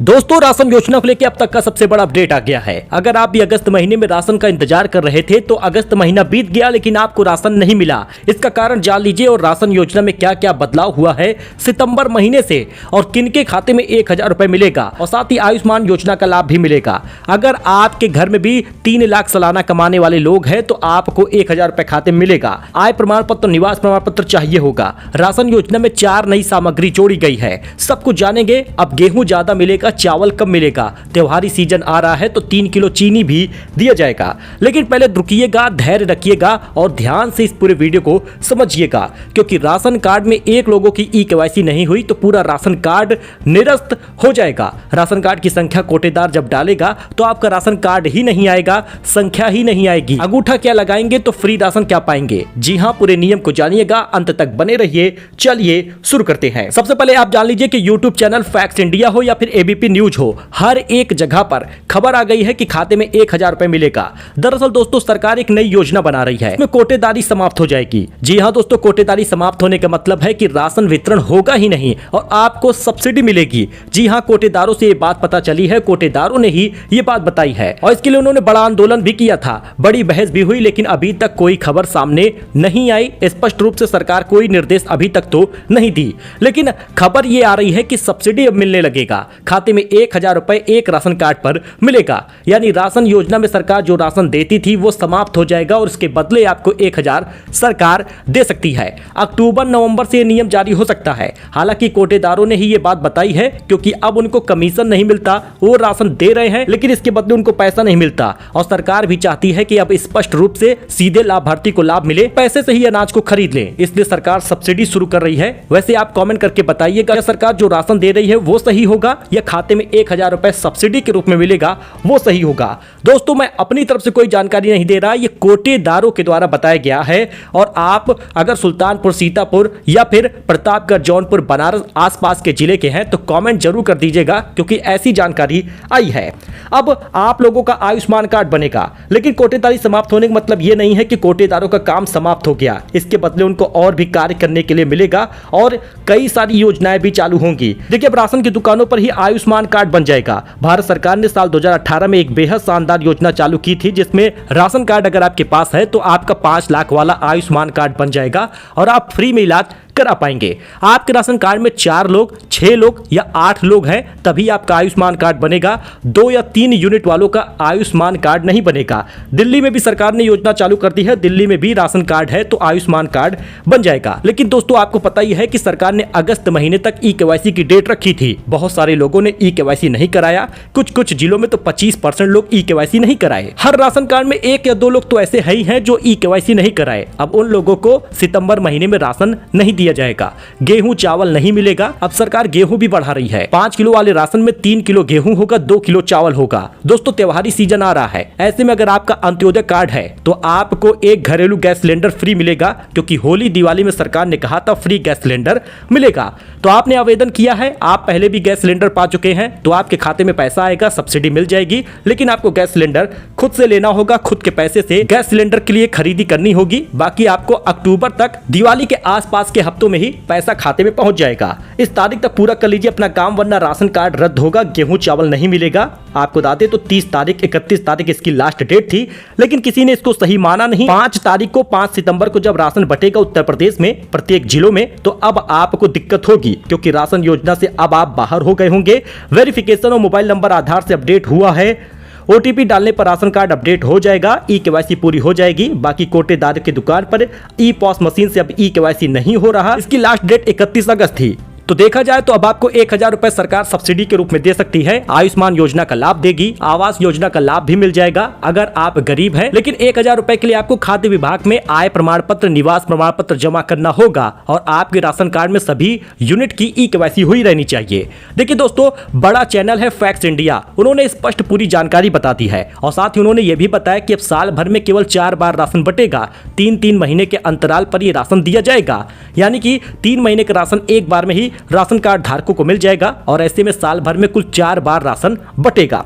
दोस्तों राशन योजना को लेकर अब तक का सबसे बड़ा अपडेट आ गया है। अगर आप भी अगस्त महीने में राशन का इंतजार कर रहे थे तो अगस्त महीना बीत गया लेकिन आपको राशन नहीं मिला। इसका कारण जान लीजिए और राशन योजना में क्या क्या बदलाव हुआ है सितंबर महीने से और किनके खाते में 1000 रुपए मिलेगा और साथ ही आयुष्मान योजना का लाभ भी मिलेगा। अगर आपके घर में भी 3 लाख सालाना कमाने वाले लोग हैं तो आपको 1000 रुपए खाते में मिलेगा। आय प्रमाण पत्र, निवास प्रमाण पत्र चाहिए होगा। राशन योजना में 4 नई सामग्री जोड़ी गई है। सब कुछ जानेंगे। अब गेहूं ज्यादा मिलेगा, चावल कब मिलेगा, त्योहारी सीजन आ रहा है तो 3 किलो चीनी भी दिया जाएगा। लेकिन पहले रुकिएगा, धैर्य रखिएगा और ध्यान से इस पूरे वीडियो को समझिएगा क्योंकि राशन कार्ड में एक लोगों की ई-केवाईसी नहीं हुई तो पूरा राशन कार्ड निरस्त हो जाएगा। राशन कार्ड की संख्या कोटेदार जब डालेगा तो आपका राशन कार्ड ही नहीं आएगा, संख्या ही नहीं आएगी। अंगूठा क्या लगाएंगे तो फ्री राशन क्या पाएंगे। जी हां, पूरे नियम को जानिएगा, अंत तक बने रहिए। चलिए शुरू करते हैं। सबसे पहले आप जान लीजिए कि यूट्यूब चैनल फैक्ट्स इंडिया हो या फिर एबीपी न्यूज हो, हर एक जगह पर खबर आ गई है कि खाते में 1000 रुपए मिलेगा। दरअसल दोस्तों सरकार एक नई योजना बना रही है, इसमें कोटेदारी समाप्त हो जाएगी। जी हां दोस्तों, कोटेदारी समाप्त होने का मतलब है कि राशन वितरण होगा ही नहीं और आपको सब्सिडी मिलेगी। जी हां, कोटेदारों से ये बात पता चली है, कोटेदारों ने ही ये बात बताई है और इसके लिए उन्होंने बड़ा आंदोलन भी किया था, बड़ी बहस भी हुई, लेकिन अभी तक कोई खबर सामने नहीं आई। स्पष्ट रूप से सरकार कोई निर्देश अभी तक तो नहीं दी, लेकिन खबर ये आ रही है कि सब्सिडी अब मिलने लगेगा। खाते में 1000 रुपए एक राशन कार्ड पर मिलेगा, यानी राशन योजना में सरकार जो राशन देती थी वो समाप्त हो जाएगा और इसके बदले आपको 1000 सरकार दे सकती है। अक्टूबर नवंबर से ये नियम जारी हो सकता है। हालांकि कोटेदारों ने ही ये बात बताई है क्योंकि अब उनको कमीशन नहीं मिलता, वो राशन दे रहे हैं लेकिन इसके बदले उनको पैसा नहीं मिलता और सरकार भी चाहती है कि अब स्पष्ट रूप से सीधे लाभार्थी को लाभ मिले, पैसे से ही अनाज को खरीद लें, इसलिए सरकार सब्सिडी शुरू कर रही है। वैसे आप कमेंट करके बताइएगा सरकार जो राशन दे रही है वो सही होगा या खाते में 1000 रुपए सब्सिडी के रूप में मिलेगा वो सही होगा। दोस्तों मैं अपनी तरफ से कोई जानकारी नहीं दे रहा, ये कोटेदारों के द्वारा बताया गया है और आप अगर सुल्तानपुर, सीतापुर या फिर प्रतापगढ़, जौनपुर, बनारस आसपास के जिले के हैं तो कमेंट जरूर कर दीजिएगा क्योंकि ऐसी जानकारी आई है। अब आप लोगों का आयुष्मान कार्ड बनेगा, लेकिन कोटेदारी समाप्त होने का मतलब यह नहीं है कि कोटेदारों का काम समाप्त हो गया। इसके बदले उनको और भी कार्य करने के लिए मिलेगा और कई सारी योजनाएं भी चालू होंगी। देखिए अब राशन की दुकानों पर ही आयुष्मान कार्ड बन जाएगा। भारत सरकार ने साल 2018 में एक बेहद शानदार योजना चालू की थी जिसमें राशन कार्ड अगर आपके पास है तो आपका 5 लाख वाला आयुष्मान कार्ड बन जाएगा और आप फ्री में इलाज करा पाएंगे। आपके राशन कार्ड में 4 लोग, 6 लोग या 8 लोग हैं तभी आपका आयुष्मान कार्ड बनेगा। 2 या 3 यूनिट वालों का आयुष्मान कार्ड नहीं बनेगा। दिल्ली में भी सरकार ने योजना चालू कर दी है, दिल्ली में भी राशन कार्ड है तो आयुष्मान कार्ड बन जाएगा। लेकिन दोस्तों आपको पता ही है कि सरकार ने अगस्त महीने तक ई-केवाईसी की डेट रखी थी। बहुत सारे लोगों ने ई-केवाईसी नहीं कराया, कुछ जिलों में तो 25% लोग ई-केवाईसी नहीं कराए। हर राशन कार्ड में 1 या 2 लोग तो ऐसे है ही हैं जो ई-केवाईसी नहीं कराए। अब उन लोगों को सितंबर महीने में राशन नहीं दिया जाएगा। गेहूं, चावल नहीं मिलेगा। अब सरकार गेहूं भी बढ़ा रही है। 5 किलो वाले राशन में 3 किलो गेहूं होगा, 2 किलो चावल होगा। दोस्तों त्योहारी सीजन आ रहा है, ऐसे में अगर आपका अंत्योदय कार्ड है तो आपको एक घरेलू गैस सिलेंडर फ्री मिलेगा क्योंकि होली दिवाली में सरकार ने कहा था फ्री गैस सिलेंडर मिलेगा। तो आपने आवेदन किया है, आप पहले भी गैस सिलेंडर पा चुके हैं तो आपके खाते में पैसा आएगा, सब्सिडी मिल जाएगी। लेकिन आपको गैस सिलेंडर खुद से लेना होगा, खुद के पैसे से गैस सिलेंडर के लिए खरीदी करनी होगी। बाकी आपको अक्टूबर तक, दिवाली के आसपास के हफ्तों में ही पैसा खाते में पहुंच जाएगा। इस तारीख तक पूरा कर लीजिए अपना काम वरना राशन कार्ड रद्द होगा, गेहूं चावल नहीं मिलेगा। आपको बता दें तो 30 तारीख, 31 तारीख इसकी लास्ट डेट थी लेकिन किसी ने इसको सही माना नहीं। 5 तारीख को, 5 सितंबर को जब राशन बटेगा उत्तर प्रदेश में प्रत्येक जिलों में तो अब आपको दिक्कत होगी क्योंकि राशन योजना से अब आप बाहर हो गए होंगे। वेरिफिकेशन और मोबाइल नंबर आधार से अपडेट हुआ है, ओटीपी डालने पर राशन कार्ड अपडेट हो जाएगा, ई-केवाईसी पूरी हो जाएगी। बाकी कोटेदार की दुकान पर ई-पॉस मशीन से अब ई-केवाईसी नहीं हो रहा। इसकी लास्ट डेट 31 अगस्त थी। तो देखा जाए तो अब आपको 1000 रुपए सरकार सब्सिडी के रूप में दे सकती है। आयुष्मान योजना का लाभ देगी, आवास योजना का लाभ भी मिल जाएगा अगर आप गरीब हैं। लेकिन 1000 रुपए के लिए आपको खाद्य विभाग में आय प्रमाण पत्र, निवास प्रमाण पत्र जमा करना होगा और आपके राशन कार्ड में सभी यूनिट की ई-केवाईसी हुई रहनी चाहिए। देखिए दोस्तों, बड़ा चैनल है फैक्ट्स इंडिया, उन्होंने स्पष्ट पूरी जानकारी बता दी है और साथ ही उन्होंने ये भी बताया कि अब साल भर में केवल 4 बार राशन बटेगा। 3-3 महीने के अंतराल पर यह राशन दिया जाएगा, यानी कि 3 महीने का राशन एक बार में ही राशन कार्ड धारकों को मिल जाएगा और ऐसे में साल भर में कुल 4 बार राशन बटेगा।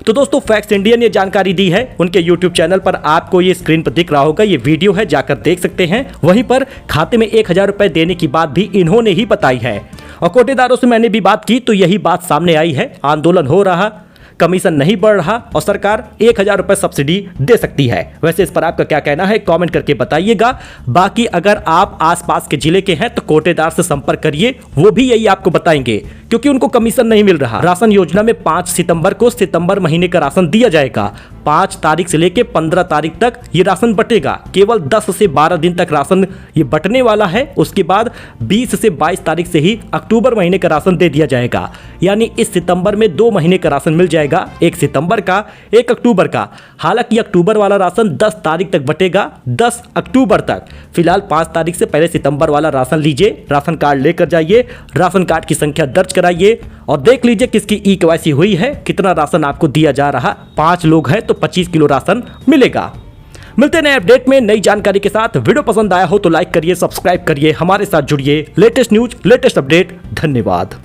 तो दोस्तों फैक्ट्स इंडिया ने जानकारी दी है, उनके यूट्यूब चैनल पर आपको ये स्क्रीन पर दिख रहा होगा, ये वीडियो है, जाकर देख सकते हैं। वहीं पर खाते में 1000 रुपए देने की बात भी इन्होंने ही बताई है और कोटेदारों से मैंने भी बात की तो यही बात सामने आई है, आंदोलन हो रहा, कमीशन नहीं बढ़ रहा और सरकार 1,000 रुपए सब्सिडी दे सकती है। वैसे इस पर आपका क्या कहना है कमेंट करके बताइएगा। बाकी अगर आप आसपास के जिले के हैं तो कोटेदार से संपर्क करिए, वो भी यही आपको बताएंगे, क्योंकि उनको कमीशन नहीं मिल रहा। राशन योजना में 5 सितंबर को सितंबर महीने का राशन दिया जाएगा। 5 तारीख से लेके 15 तारीख तक ये राशन बटेगा। केवल 10 से 12 दिन तक राशन ये बटने वाला है। उसके बाद 20 से 22 तारीख से ही अक्टूबर महीने का राशन दे दिया जाएगा। यानी इस सितंबर में 2 महीने का राशन मिल जाएगा, एक सितंबर का, एक अक्टूबर का। हालांकि अक्टूबर वाला राशन 10 तारीख तक बटेगा, 10 अक्टूबर तक। फिलहाल 5 तारीख से पहले सितंबर वाला राशन लीजिए, राशन कार्ड लेकर जाइए, राशन कार्ड की संख्या दर्ज कराइए और देख लीजिए किसकी ई-केवाईसी हुई है, कितना राशन आपको दिया जा रहा। 5 लोग हैं तो 25 किलो राशन मिलेगा। मिलते हैं नए अपडेट में नई जानकारी के साथ। वीडियो पसंद आया हो तो लाइक करिए, सब्सक्राइब करिए, हमारे साथ जुड़िए। Latest news, latest update. धन्यवाद।